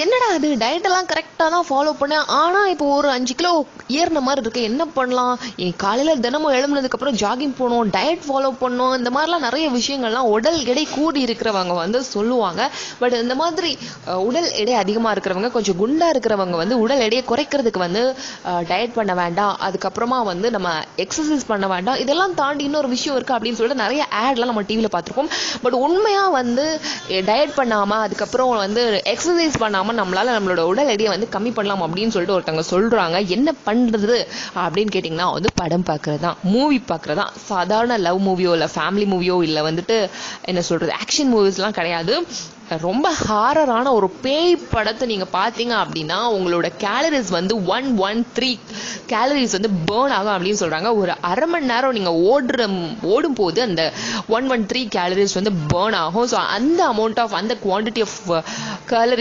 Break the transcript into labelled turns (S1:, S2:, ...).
S1: என்னடா அது டயட் எல்லாம் கரெக்டாக தான் ஃபாலோ பண்ணேன், ஆனால் இப்போ ஒரு 5 கிலோ ஏறின மாதிரி இருக்கு, என்ன பண்ணலாம்? காலையில் தினமும் எழும்புனதுக்கப்புறம் ஜாகிங் போகணும், டயட் ஃபாலோ பண்ணணும், இந்த மாதிரிலாம் நிறைய விஷயங்கள்லாம் உடல் எடை கூடி இருக்கிறவங்க வந்து சொல்லுவாங்க. பட் இந்த மாதிரி உடல் எடை அதிகமாக இருக்கிறவங்க, கொஞ்சம் குண்டாக இருக்கிறவங்க வந்து உடல் எடையை குறைக்கிறதுக்கு வந்து டயட் பண்ண வேண்டாம், அதுக்கப்புறமா வந்து நம்ம எக்ஸசைஸ் பண்ண வேண்டாம், இதெல்லாம் தாண்டி இன்னொரு விஷயம் இருக்குது அப்படின்னு சொல்லிட்டு நிறைய ஆட்லாம் நம்ம டிவியில் பார்த்துருப்போம். பட் உண்மையாக வந்து டயட் பண்ணாமல் அதுக்கப்புறம் வந்து எக்ஸசைஸ் பண்ணாமல் நம்மளோட உடல் எடையை வந்து கம்மி பண்ணலாம் அப்படின்னு சொல்லிட்டு ஒருத்தவங்க சொல்கிறாங்க. என்ன பண்ணுறது அப்படின்னு கேட்டிங்கன்னா வந்து படம் பார்க்குறது தான், மூவி பார்க்குறது தான். சாதாரண லவ் மூவியோ இல்லை ஃபேமிலி மூவியோ இல்லை வந்துட்டு என்ன சொல்கிறது ஆக்ஷன் மூவிஸ்லாம் கிடையாது. ரொம்ப ஹாரரான ஒரு பேய் படத்தை நீங்கள் பார்த்தீங்க அப்படின்னா உங்களோட கேலரிஸ் வந்து 113 கேலரிஸ் வந்து பேர்ன் ஆகும் அப்படின்னு சொல்கிறாங்க. ஒரு அரை மணி நேரம் நீங்கள் ஓடும் போது அந்த 113 கேலரிஸ் வந்து பேர்ன் ஆகும். ஸோ அந்த அமௌண்ட் ஆஃப் அந்த குவான்டிட்டி ஆஃப் கேலரி